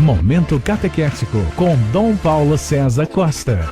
Momento Catequético com Dom Paulo César Costa.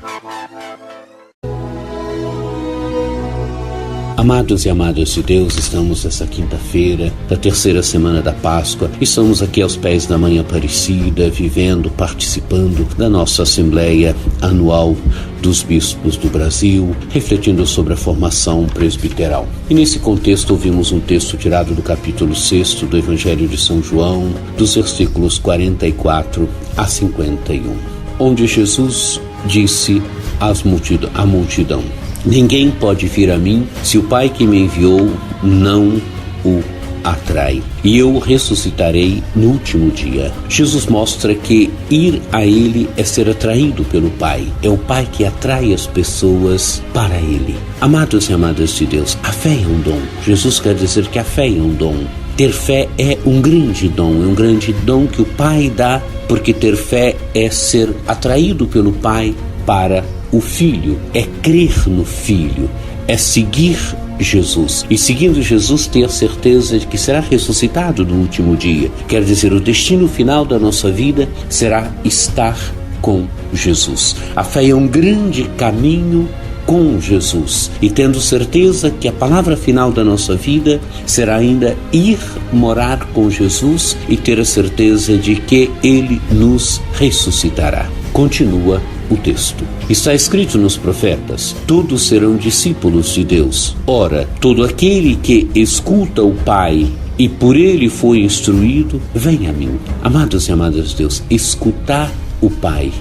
Amados e amadas de Deus, estamos nessa quinta-feira da terceira semana da Páscoa. Estamos aqui aos pés da Mãe Aparecida, vivendo, participando da nossa Assembleia Anual dos Bispos do Brasil, refletindo sobre a formação presbiteral. E nesse contexto ouvimos um texto tirado do capítulo 6 do Evangelho de São João, dos versículos 44 a 51, onde Jesus disse à multidão: ninguém pode vir a mim se o Pai que me enviou não o atrai, e eu o ressuscitarei no último dia. Jesus mostra que ir a Ele é ser atraído pelo Pai. É o Pai que atrai as pessoas para Ele. Amados e amadas de Deus, a fé é um dom. Jesus quer dizer que a fé é um dom. Ter fé é um grande dom que o Pai dá, porque ter fé é ser atraído pelo Pai para o Filho, é crer no Filho, é seguir Jesus. E seguindo Jesus, ter a certeza de que será ressuscitado no último dia. Quer dizer, o destino final da nossa vida será estar com Jesus. A fé é um grande caminho com Jesus, e tendo certeza que a palavra final da nossa vida será ainda ir morar com Jesus e ter a certeza de que Ele nos ressuscitará. Continua o texto. Está escrito nos profetas: todos serão discípulos de Deus. Ora, todo aquele que escuta o Pai e por Ele foi instruído, vem a mim. Amados e amadas de Deus, escutar o Pai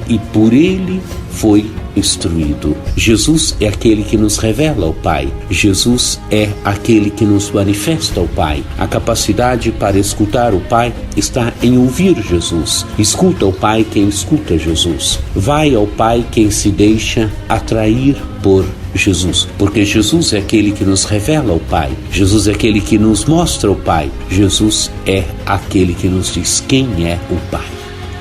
e por Ele foi instruído. Jesus é aquele que nos revela o Pai. Jesus é aquele que nos manifesta o Pai. A capacidade para escutar o Pai está em ouvir Jesus. Escuta o Pai quem escuta Jesus. Vai ao Pai quem se deixa atrair por Jesus, porque Jesus é aquele que nos revela o Pai. Jesus é aquele que nos mostra o Pai. Jesus é aquele que nos diz quem é o Pai.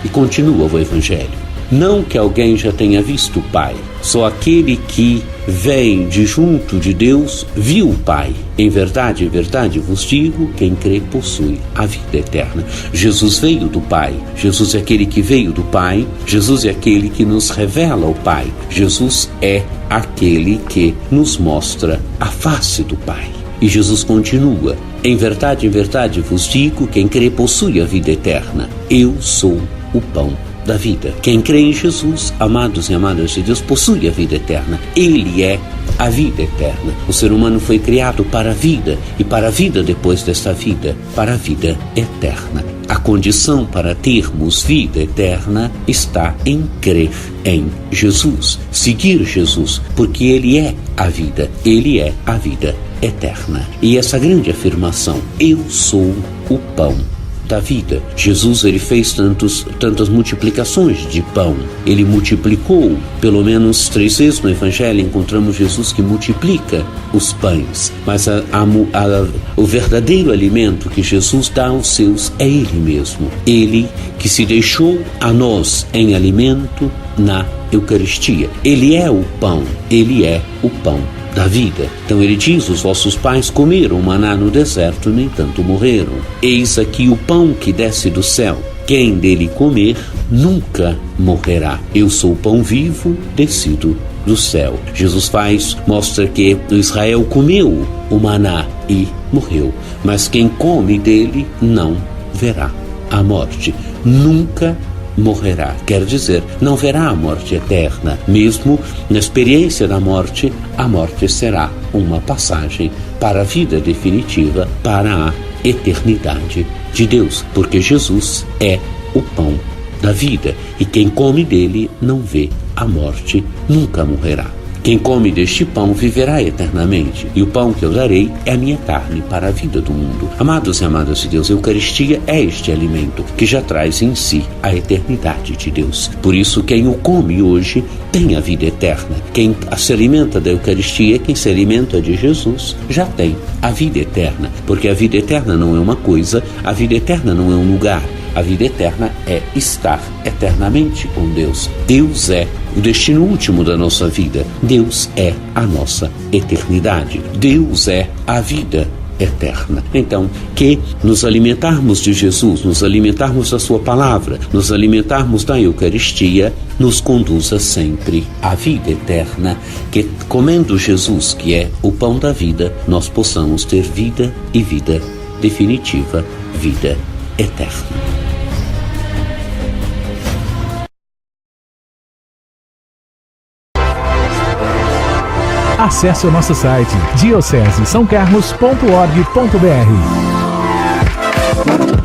E continua o Evangelho: não que alguém já tenha visto o Pai, só aquele que vem de junto de Deus viu o Pai. Em verdade vos digo, quem crê possui a vida eterna. Jesus veio do Pai. Jesus é aquele que veio do Pai. Jesus é aquele que nos revela o Pai. Jesus é aquele que nos mostra a face do Pai. E Jesus continua: em verdade vos digo, quem crê possui a vida eterna. Eu sou o pão da vida. Quem crê em Jesus, amados e amadas de Deus, possui a vida eterna. Ele é a vida eterna. O ser humano foi criado para a vida, e para a vida depois desta vida, para a vida eterna. A condição para termos vida eterna está em crer em Jesus, seguir Jesus, porque Ele é a vida, Ele é a vida eterna. E essa grande afirmação: eu sou o pão da vida. Jesus, ele fez tantas multiplicações de pão. Ele multiplicou pelo menos 3 vezes no Evangelho. Encontramos Jesus que multiplica os pães, mas o verdadeiro alimento que Jesus dá aos seus é Ele mesmo. Ele que se deixou a nós em alimento na Eucaristia. Ele é o pão, Ele é o pão da vida. Então ele diz: os vossos pais comeram maná no deserto, no entanto morreram. Eis aqui o pão que desce do céu. Quem dele comer nunca morrerá. Eu sou o pão vivo descido do céu. Jesus mostra que Israel comeu o maná e morreu, mas quem come dele não verá a morte. Nunca morrerá, quer dizer, não verá a morte eterna. Mesmo na experiência da morte, a morte será uma passagem para a vida definitiva, para a eternidade de Deus, porque Jesus é o pão da vida, e quem come dele não vê a morte, nunca morrerá. Quem come deste pão viverá eternamente, e o pão que eu darei é a minha carne para a vida do mundo. Amados e amadas de Deus, a Eucaristia é este alimento que já traz em si a eternidade de Deus. Por isso, quem o come hoje tem a vida eterna. Quem se alimenta da Eucaristia, quem se alimenta de Jesus, já tem a vida eterna, porque a vida eterna não é uma coisa, a vida eterna não é um lugar. A vida eterna é estar eternamente com Deus. Deus é o destino último da nossa vida. Deus é a nossa eternidade. Deus é a vida eterna. Então, que nos alimentarmos de Jesus, nos alimentarmos da sua palavra, nos alimentarmos da Eucaristia, nos conduza sempre à vida eterna, que comendo Jesus, que é o pão da vida, nós possamos ter vida e vida definitiva, vida eterna. Acesse o nosso site diocesesaocarlos.org.br.